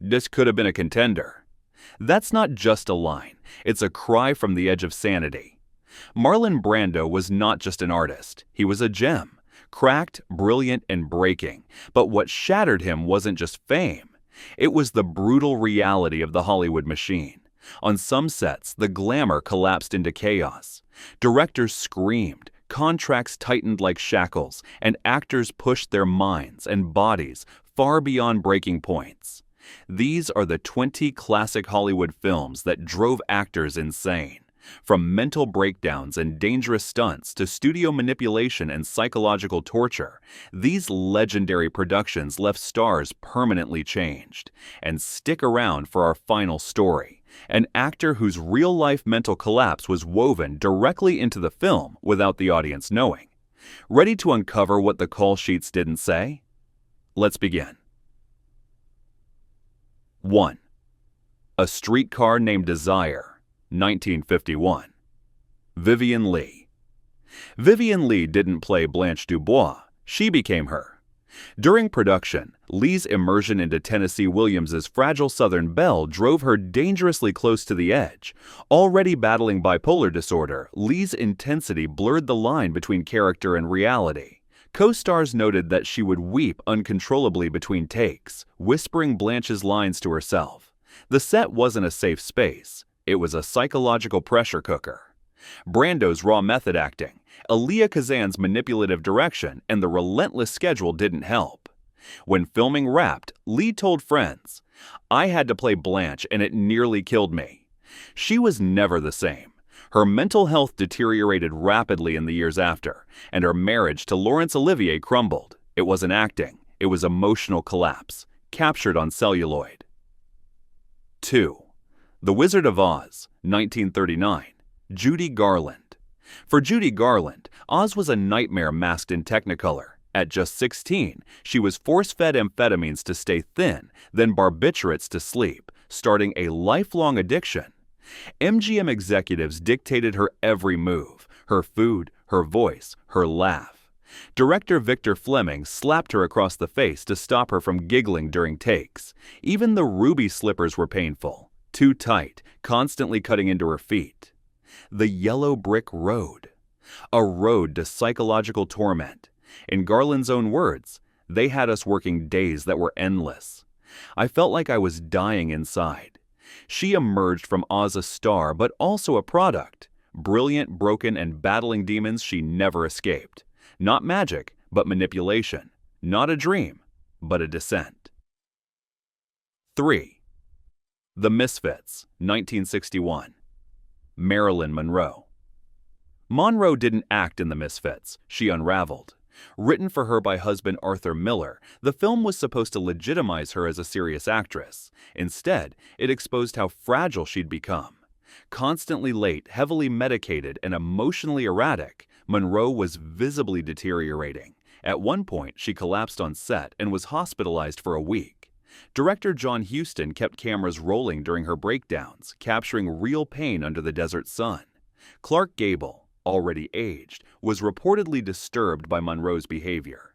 This could have been a contender. That's not just a line, it's a cry from the edge of sanity. Marlon Brando was not just an artist, he was a gem, cracked, brilliant, and breaking. But what shattered him wasn't just fame. It was the brutal reality of the Hollywood machine. On some sets, the glamour collapsed into chaos. Directors screamed, contracts tightened like shackles, and actors pushed their minds and bodies far beyond breaking points. These are the 20 classic Hollywood films that drove actors insane. From mental breakdowns and dangerous stunts to studio manipulation and psychological torture, these legendary productions left stars permanently changed. And stick around for our final story, an actor whose real-life mental collapse was woven directly into the film without the audience knowing. Ready to uncover what the call sheets didn't say? Let's begin. 1. A Streetcar Named Desire, 1951. Vivien Leigh. Vivien Leigh didn't play Blanche Dubois, she became her. During production, Leigh's immersion into Tennessee Williams's fragile Southern belle drove her dangerously close to the edge. Already battling bipolar disorder, Leigh's intensity blurred the line between character and reality. Co-stars noted that she would weep uncontrollably between takes, whispering Blanche's lines to herself. The set wasn't a safe space. It was a psychological pressure cooker. Brando's raw method acting, Elia Kazan's manipulative direction, and the relentless schedule didn't help. When filming wrapped, Leigh told friends, "I had to play Blanche and it nearly killed me." She was never the same. Her mental health deteriorated rapidly in the years after, and her marriage to Laurence Olivier crumbled. It wasn't acting, it was emotional collapse, captured on celluloid. 2. The Wizard of Oz, 1939. Judy Garland. For Judy Garland, Oz was a nightmare masked in Technicolor. At just 16, she was force-fed amphetamines to stay thin, then barbiturates to sleep, starting a lifelong addiction. MGM executives dictated her every move, her food, her voice, her laugh. Director Victor Fleming slapped her across the face to stop her from giggling during takes. Even the ruby slippers were painful, too tight, constantly cutting into her feet. The Yellow Brick Road. A road to psychological torment. In Garland's own words, "They had us working days that were endless. I felt like I was dying inside." She emerged from Oz a star, but also a product. Brilliant, broken, and battling demons she never escaped. Not magic, but manipulation. Not a dream, but a descent. 3. The Misfits, 1961. Marilyn Monroe. Monroe didn't act in The Misfits, she unraveled. Written for her by husband Arthur Miller, the film was supposed to legitimize her as a serious actress. Instead, it exposed how fragile she'd become. Constantly late, heavily medicated, and emotionally erratic, Monroe was visibly deteriorating. At one point, she collapsed on set and was hospitalized for a week. Director John Huston kept cameras rolling during her breakdowns, capturing real pain under the desert sun. Clark Gable, already aged, was reportedly disturbed by Monroe's behavior.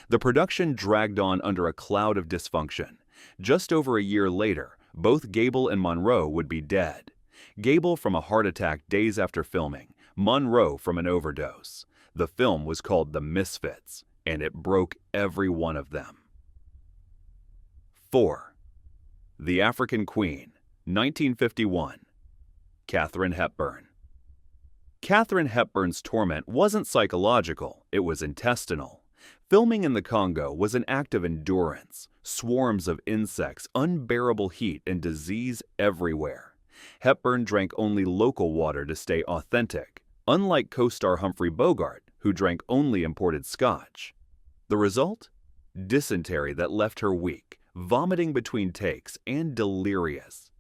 The production dragged on under a cloud of dysfunction. Just over a year later, both Gable and Monroe would be dead. Gable from a heart attack days after filming, Monroe from an overdose. The film was called The Misfits, and it broke every one of them. 4. The African Queen, 1951. Katharine Hepburn. Katharine Hepburn's torment wasn't psychological, it was intestinal. Filming in the Congo was an act of endurance. Swarms of insects, unbearable heat, and disease everywhere. Hepburn drank only local water to stay authentic, unlike co-star Humphrey Bogart, who drank only imported scotch. The result? Dysentery that left her weak, vomiting between takes, and delirious.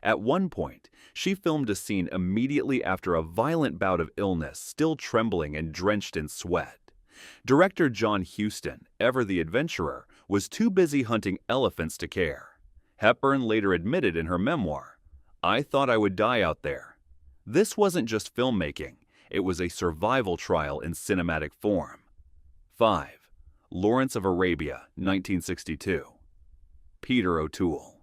At one point, she filmed a scene immediately after a violent bout of illness, still trembling and drenched in sweat. Director John Huston, ever the adventurer, was too busy hunting elephants to care. Hepburn later admitted in her memoir, "I thought I would die out there." This wasn't just filmmaking, it was a survival trial in cinematic form. 5. Lawrence of Arabia, 1962. Peter O'Toole.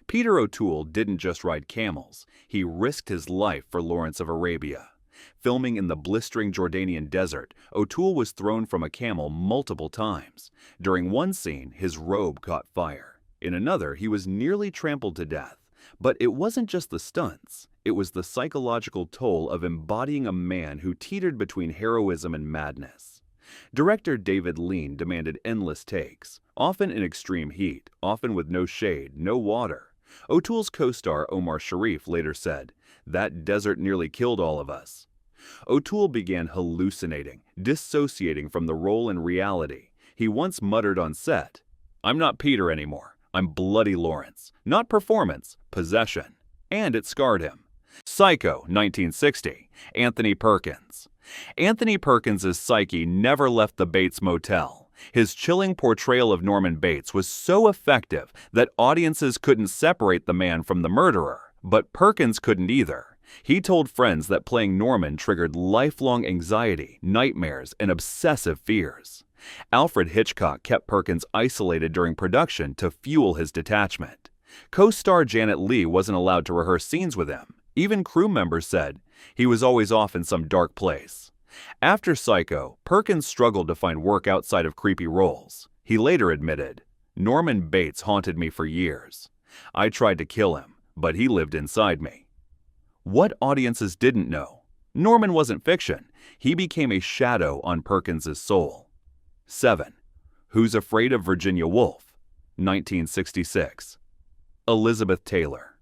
Peter O'Toole didn't just ride camels, he risked his life for Lawrence of Arabia. Filming in the blistering Jordanian desert, O'Toole was thrown from a camel multiple times. During one scene, his robe caught fire. In another, he was nearly trampled to death. But it wasn't just the stunts, it was the psychological toll of embodying a man who teetered between heroism and madness. Director David Lean demanded endless takes, often in extreme heat, often with no shade, no water. O'Toole's co-star Omar Sharif later said, "That desert nearly killed all of us." O'Toole began hallucinating, dissociating from the role in reality. He once muttered on set, "I'm not Peter anymore. I'm bloody Lawrence. Not performance, possession." And it scarred him. Psycho, 1960, Anthony Perkins. Anthony Perkins' psyche never left the Bates Motel. His chilling portrayal of Norman Bates was so effective that audiences couldn't separate the man from the murderer, but Perkins couldn't either. He told friends that playing Norman triggered lifelong anxiety, nightmares, and obsessive fears. Alfred Hitchcock kept Perkins isolated during production to fuel his detachment. Co-star Janet Leigh wasn't allowed to rehearse scenes with him. Even crew members said he was always off in some dark place. After Psycho, Perkins struggled to find work outside of creepy roles. He later admitted, "Norman Bates haunted me for years. I tried to kill him, but he lived inside me." What audiences didn't know? Norman wasn't fiction. He became a shadow on Perkins' soul. 7. Who's Afraid of Virginia Woolf? 1966. Elizabeth Taylor.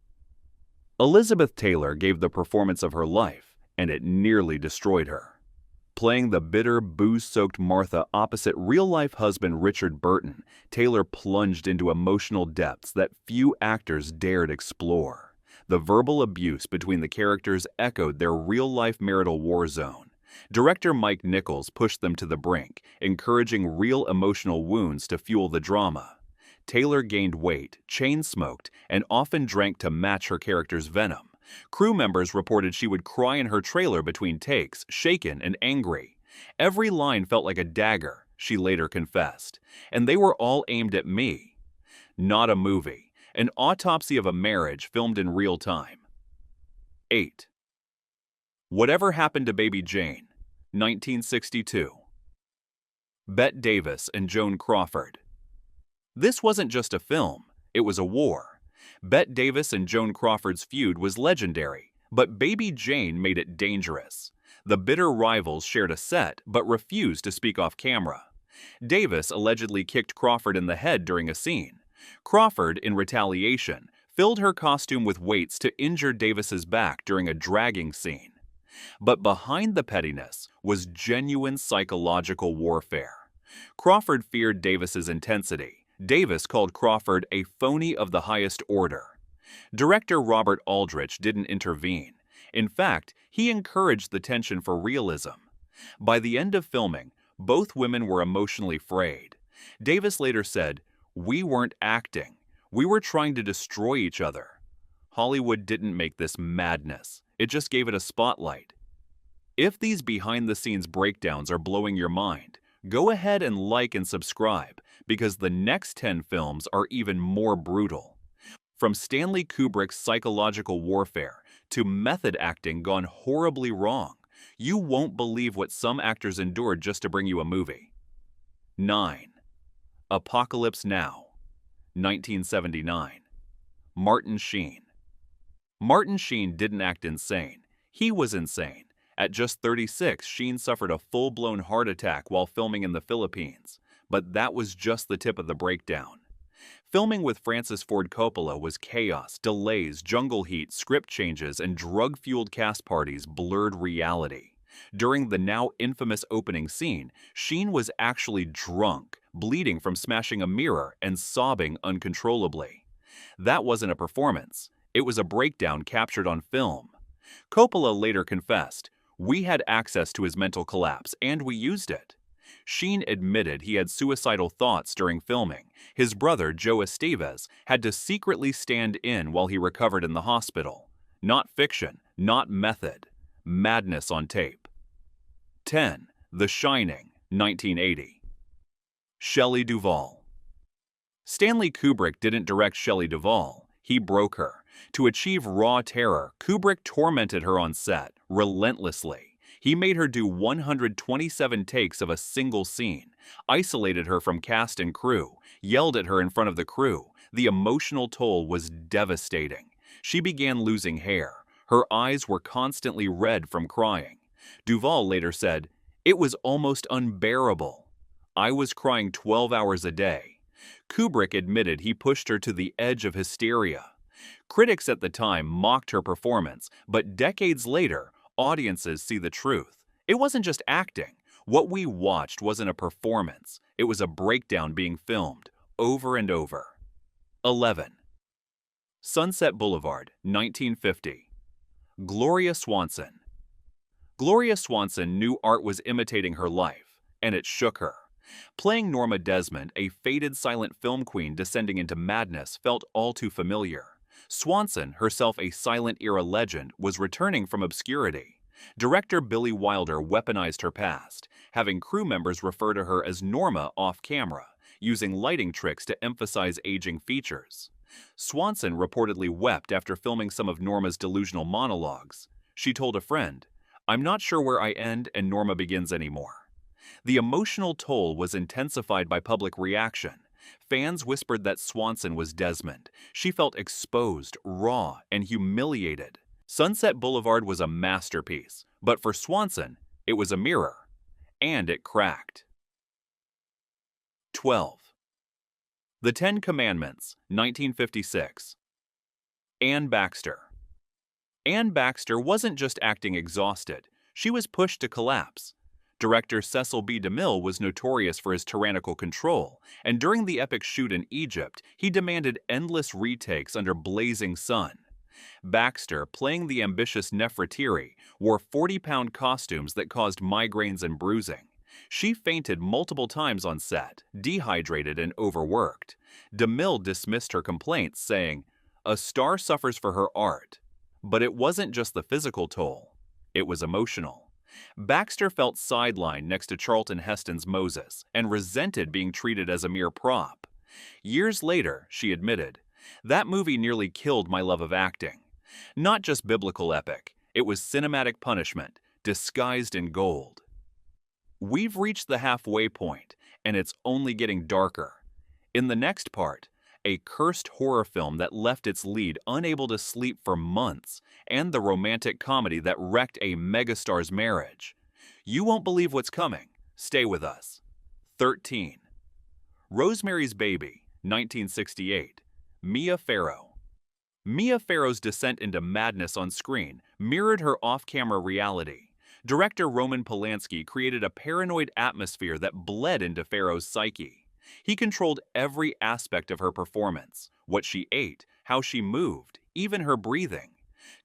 Elizabeth Taylor gave the performance of her life, and it nearly destroyed her. Playing the bitter, booze-soaked Martha opposite real-life husband Richard Burton, Taylor plunged into emotional depths that few actors dared explore. The verbal abuse between the characters echoed their real-life marital war zone. Director Mike Nichols pushed them to the brink, encouraging real emotional wounds to fuel the drama. Taylor gained weight, chain-smoked, and often drank to match her character's venom. Crew members reported she would cry in her trailer between takes, shaken and angry. Every line felt like a dagger, she later confessed, and they were all aimed at me. Not a movie. An autopsy of a marriage filmed in real time. 8. Whatever Happened to Baby Jane? 1962. Bette Davis and Joan Crawford. This wasn't just a film, it was a war. Bette Davis and Joan Crawford's feud was legendary, but Baby Jane made it dangerous. The bitter rivals shared a set but refused to speak off camera. Davis allegedly kicked Crawford in the head during a scene. Crawford, in retaliation, filled her costume with weights to injure Davis's back during a dragging scene. But behind the pettiness was genuine psychological warfare. Crawford feared Davis's intensity. Davis called Crawford a phony of the highest order. Director Robert Aldrich didn't intervene. In fact, he encouraged the tension for realism. By the end of filming, both women were emotionally frayed. Davis later said, "We weren't acting. We were trying to destroy each other." Hollywood didn't make this madness. It just gave it a spotlight. If these behind-the-scenes breakdowns are blowing your mind, go ahead and like and subscribe, because the next 10 films are even more brutal. From Stanley Kubrick's psychological warfare to method acting gone horribly wrong, you won't believe what some actors endured just to bring you a movie. 9. Apocalypse Now, 1979. Martin Sheen. Martin Sheen didn't act insane. He was insane. At just 36, Sheen suffered a full-blown heart attack while filming in the Philippines. But that was just the tip of the breakdown. Filming with Francis Ford Coppola was chaos, delays, jungle heat, script changes, and drug-fueled cast parties blurred reality. During the now infamous opening scene, Sheen was actually drunk, bleeding from smashing a mirror and sobbing uncontrollably. That wasn't a performance. It was a breakdown captured on film. Coppola later confessed, "We had access to his mental collapse, and we used it." Sheen admitted he had suicidal thoughts during filming. His brother, Joe Estevez, had to secretly stand in while he recovered in the hospital. Not fiction, not method. Madness on tape. 10. The Shining, 1980. Shelley Duvall. Stanley Kubrick didn't direct Shelley Duvall. He broke her. To achieve raw terror, Kubrick tormented her on set, relentlessly. He made her do 127 takes of a single scene, isolated her from cast and crew, yelled at her in front of the crew. The emotional toll was devastating. She began losing hair. Her eyes were constantly red from crying. Duvall later said, "It was almost unbearable. I was crying 12 hours a day." Kubrick admitted he pushed her to the edge of hysteria. Critics at the time mocked her performance, but decades later, audiences see the truth. It wasn't just acting. What we watched wasn't a performance. It was a breakdown being filmed, over and over. 11. Sunset Boulevard, 1950. Gloria Swanson. Gloria Swanson knew art was imitating her life, and it shook her. Playing Norma Desmond, a faded silent film queen descending into madness, felt all too familiar. Swanson, herself a silent-era legend, was returning from obscurity. Director Billy Wilder weaponized her past, having crew members refer to her as Norma off-camera, using lighting tricks to emphasize aging features. Swanson reportedly wept after filming some of Norma's delusional monologues. She told a friend, "I'm not sure where I end and Norma begins anymore." The emotional toll was intensified by public reaction. Fans whispered that Swanson was Desmond. She felt exposed, raw, and humiliated. Sunset Boulevard was a masterpiece, but for Swanson, it was a mirror. And it cracked. 12. The Ten Commandments, 1956. Anne Baxter. Anne Baxter wasn't just acting exhausted. She was pushed to collapse. Director Cecil B. DeMille was notorious for his tyrannical control, and during the epic shoot in Egypt, he demanded endless retakes under blazing sun. Baxter, playing the ambitious Nefertiti, wore 40-pound costumes that caused migraines and bruising. She fainted multiple times on set, dehydrated and overworked. DeMille dismissed her complaints, saying, "A star suffers for her art." But it wasn't just the physical toll. It was emotional. Baxter felt sidelined next to Charlton Heston's Moses and resented being treated as a mere prop. Years later, she admitted, "That movie nearly killed my love of acting. Not just biblical epic, it was cinematic punishment, disguised in gold." We've reached the halfway point, and it's only getting darker. In the next part, a cursed horror film that left its lead unable to sleep for months, and the romantic comedy that wrecked a megastar's marriage. You won't believe what's coming. Stay with us. 13. Rosemary's Baby, 1968. Mia Farrow. Mia Farrow's descent into madness on screen mirrored her off-camera reality. Director Roman Polanski created a paranoid atmosphere that bled into Farrow's psyche. He controlled every aspect of her performance, what she ate, how she moved, even her breathing.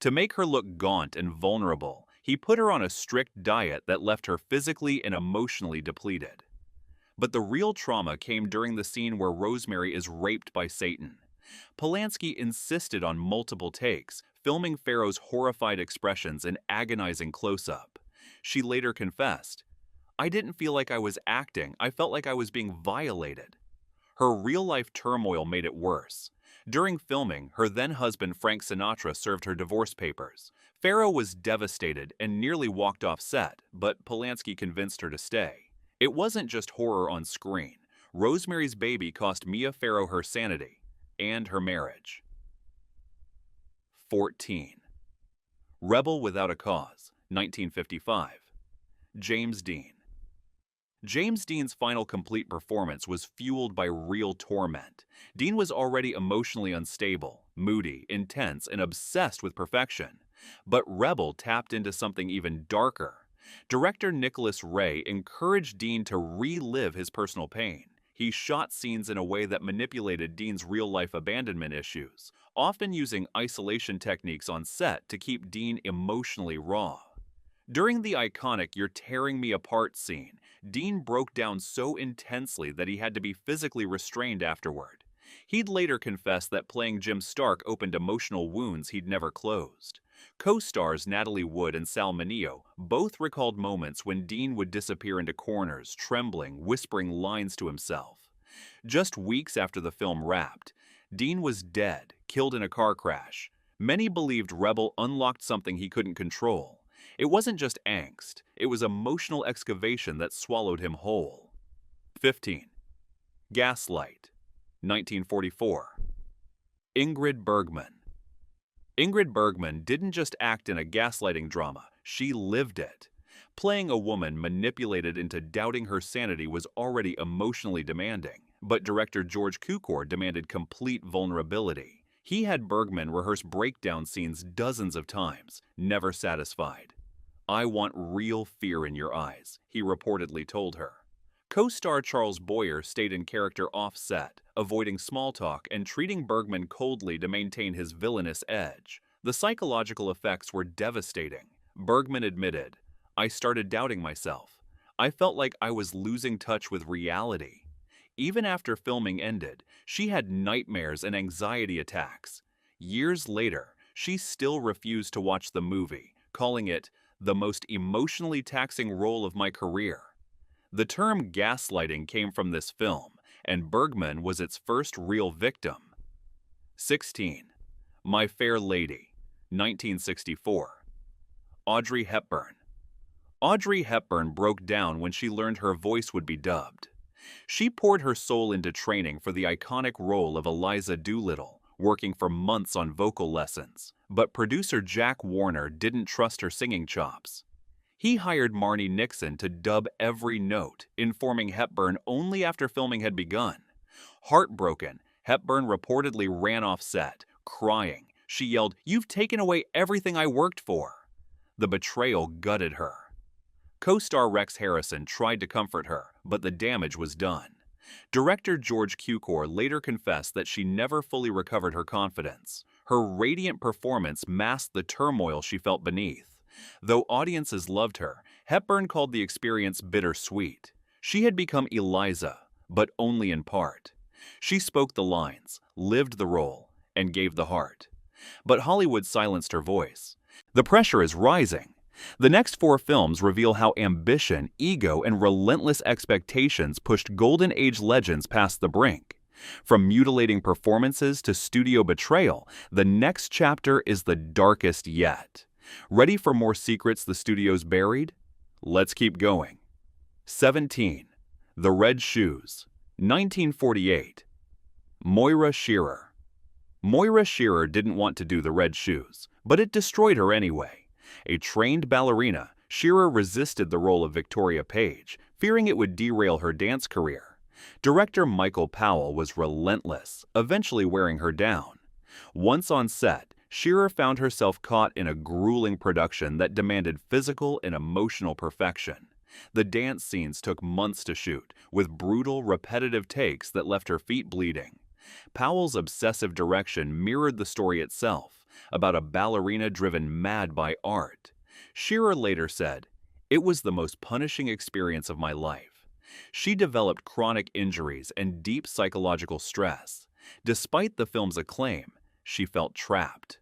To make her look gaunt and vulnerable, he put her on a strict diet that left her physically and emotionally depleted. But the real trauma came during the scene where Rosemary is raped by Satan. Polanski insisted on multiple takes, filming Farrow's horrified expressions and agonizing close-up. She later confessed, "I didn't feel like I was acting, I felt like I was being violated." Her real-life turmoil made it worse. During filming, her then-husband Frank Sinatra served her divorce papers. Farrow was devastated and nearly walked off set, but Polanski convinced her to stay. It wasn't just horror on screen. Rosemary's Baby cost Mia Farrow her sanity and her marriage. 14. Rebel Without a Cause, 1955. James Dean. James Dean's final complete performance was fueled by real torment. Dean was already emotionally unstable, moody, intense, and obsessed with perfection. But Rebel tapped into something even darker. Director Nicholas Ray encouraged Dean to relive his personal pain. He shot scenes in a way that manipulated Dean's real-life abandonment issues, often using isolation techniques on set to keep Dean emotionally raw. During the iconic "You're Tearing Me Apart" scene, Dean broke down so intensely that he had to be physically restrained afterward. He'd later confessed that playing Jim Stark opened emotional wounds he'd never closed. Co-stars Natalie Wood and Sal Mineo both recalled moments when Dean would disappear into corners, trembling, whispering lines to himself. Just weeks after the film wrapped, Dean was dead, killed in a car crash. Many believed Rebel unlocked something he couldn't control. It wasn't just angst, it was emotional excavation that swallowed him whole. 15. Gaslight, 1944. Ingrid Bergman. Ingrid Bergman didn't just act in a gaslighting drama, she lived it. Playing a woman manipulated into doubting her sanity was already emotionally demanding, but director George Cukor demanded complete vulnerability. He had Bergman rehearse breakdown scenes dozens of times, never satisfied. "I want real fear in your eyes," he reportedly told her. Co-star Charles Boyer stayed in character off-set, avoiding small talk and treating Bergman coldly to maintain his villainous edge. The psychological effects were devastating. Bergman admitted, "I started doubting myself. I felt like I was losing touch with reality." Even after filming ended, she had nightmares and anxiety attacks. Years later, she still refused to watch the movie, calling it the most emotionally taxing role of my career. The term gaslighting came from this film, and Bergman was its first real victim. 16. My Fair Lady, 1964. Audrey Hepburn. Audrey Hepburn broke down when she learned her voice would be dubbed. She poured her soul into training for the iconic role of Eliza Doolittle, working for months on vocal lessons. But producer Jack Warner didn't trust her singing chops. He hired Marni Nixon to dub every note, informing Hepburn only after filming had begun. Heartbroken, Hepburn reportedly ran off set, crying. She yelled, "You've taken away everything I worked for." The betrayal gutted her. Co-star Rex Harrison tried to comfort her, but the damage was done. Director George Cukor later confessed that she never fully recovered her confidence. Her radiant performance masked the turmoil she felt beneath. Though audiences loved her, Hepburn called the experience bittersweet. She had become Eliza, but only in part. She spoke the lines, lived the role, and gave the heart. But Hollywood silenced her voice. The pressure is rising. The next 4 films reveal how ambition, ego, and relentless expectations pushed Golden Age legends past the brink. From mutilating performances to studio betrayal, the next chapter is the darkest yet. Ready for more secrets the studio's buried? Let's keep going. 17. The Red Shoes, 1948. Moira Shearer. Moira Shearer didn't want to do The Red Shoes, but it destroyed her anyway. A trained ballerina, Shearer resisted the role of Victoria Page, fearing it would derail her dance career. Director Michael Powell was relentless, eventually wearing her down. Once on set, Shearer found herself caught in a grueling production that demanded physical and emotional perfection. The dance scenes took months to shoot, with brutal, repetitive takes that left her feet bleeding. Powell's obsessive direction mirrored the story itself, about a ballerina driven mad by art. Shearer later said, "It was the most punishing experience of my life." She developed chronic injuries and deep psychological stress. Despite the film's acclaim, she felt trapped.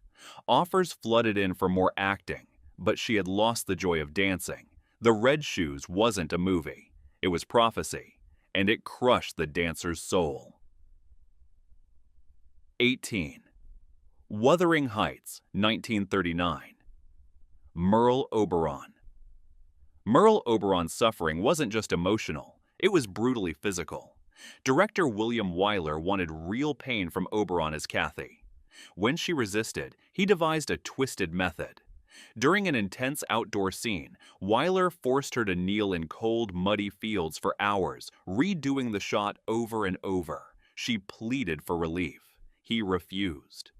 Offers flooded in for more acting, but she had lost the joy of dancing. The Red Shoes wasn't a movie. It was prophecy, and it crushed the dancer's soul. 18. Wthering Heights, 1939. Merle Oberon. Merle Oberon's suffering wasn't just emotional, it was brutally physical. Director William Wyler wanted real pain from Oberon as Kathy. When she resisted, he devised a twisted method. During an intense outdoor scene, Wyler forced her to kneel in cold, muddy fields for hours, redoing the shot over and over. She pleaded for relief. He refused.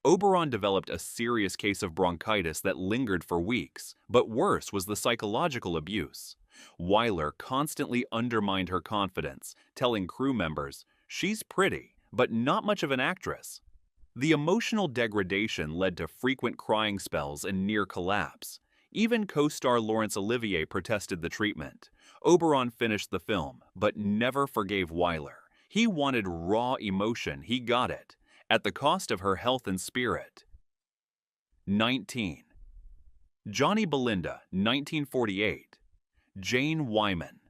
Oberon developed a serious case of bronchitis that lingered for weeks, but worse was the psychological abuse. Wyler constantly undermined her confidence, telling crew members, "She's pretty, but not much of an actress." The emotional degradation led to frequent crying spells and near collapse. Even co-star Laurence Olivier protested the treatment. Oberon finished the film, but never forgave Wyler. He wanted raw emotion, he got it, at the cost of her health and spirit. 19. Johnny Belinda, 1948. Jane Wyman.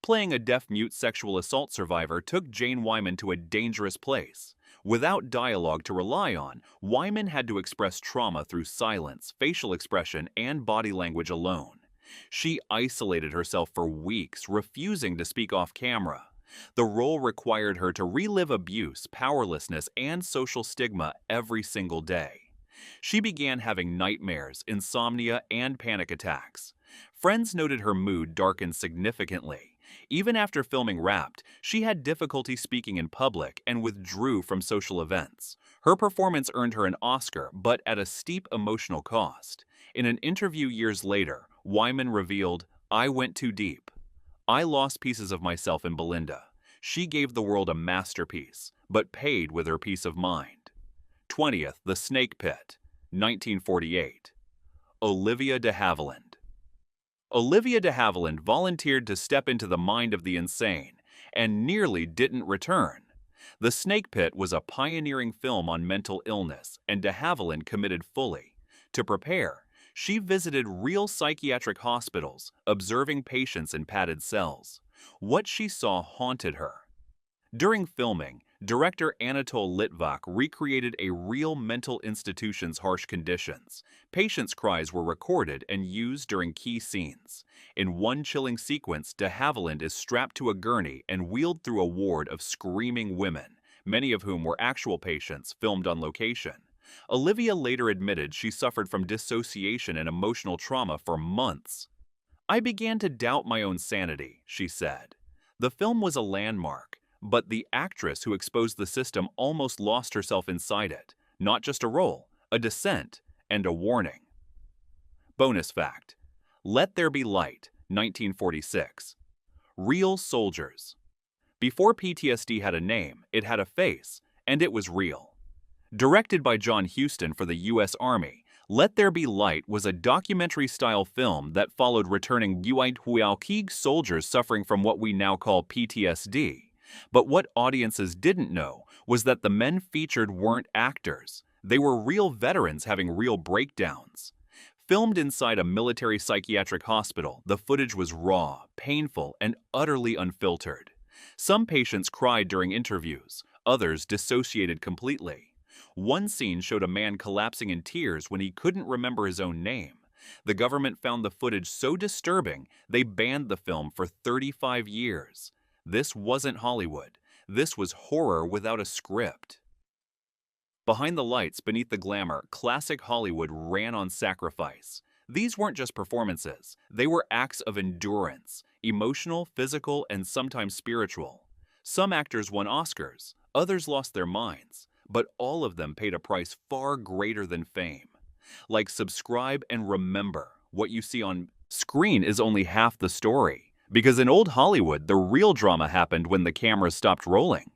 Playing a deaf-mute sexual assault survivor took Jane Wyman to a dangerous place. Without dialogue to rely on, Wyman had to express trauma through silence, facial expression, and body language alone. She isolated herself for weeks, refusing to speak off camera. The role required her to relive abuse, powerlessness, and social stigma every single day. She began having nightmares, insomnia, and panic attacks. Friends noted her mood darkened significantly. Even after filming Wrapped, she had difficulty speaking in public and withdrew from social events. Her performance earned her an Oscar, but at a steep emotional cost. In an interview years later, Wyman revealed, "I went too deep. I lost pieces of myself in Belinda. She gave the world a masterpiece, but paid with her peace of mind." 20th, The Snake Pit, 1948. Olivia de Havilland. Olivia de Havilland volunteered to step into the mind of the insane and nearly didn't return. The Snake Pit was a pioneering film on mental illness, and de Havilland committed fully. To prepare, she visited real psychiatric hospitals, observing patients in padded cells. What she saw haunted her. During filming, director Anatol Litvak recreated a real mental institution's harsh conditions. Patients' cries were recorded and used during key scenes. In one chilling sequence, de Havilland is strapped to a gurney and wheeled through a ward of screaming women, many of whom were actual patients filmed on location. Olivia later admitted she suffered from dissociation and emotional trauma for months. "I began to doubt my own sanity," she said. The film was a landmark, but the actress who exposed the system almost lost herself inside it. Not just a role, a descent, and a warning. Bonus fact: Let There Be Light, 1946. Real soldiers. Before PTSD had a name, it had a face, and it was real. Directed by John Huston for the U.S. Army, Let There Be Light was a documentary-style film that followed returning Hualqui soldiers suffering from what we now call PTSD. But what audiences didn't know was that the men featured weren't actors. They were real veterans having real breakdowns. Filmed inside a military psychiatric hospital, the footage was raw, painful, and utterly unfiltered. Some patients cried during interviews, others dissociated completely. One scene showed a man collapsing in tears when he couldn't remember his own name. The government found the footage so disturbing, they banned the film for 35 years. This wasn't Hollywood. This was horror without a script. Behind the lights, beneath the glamour, classic Hollywood ran on sacrifice. These weren't just performances. They were acts of endurance, emotional, physical, and sometimes spiritual. Some actors won Oscars, others lost their minds, but all of them paid a price far greater than fame. Like, subscribe and remember, what you see on screen is only half the story. Because in old Hollywood, the real drama happened when the cameras stopped rolling.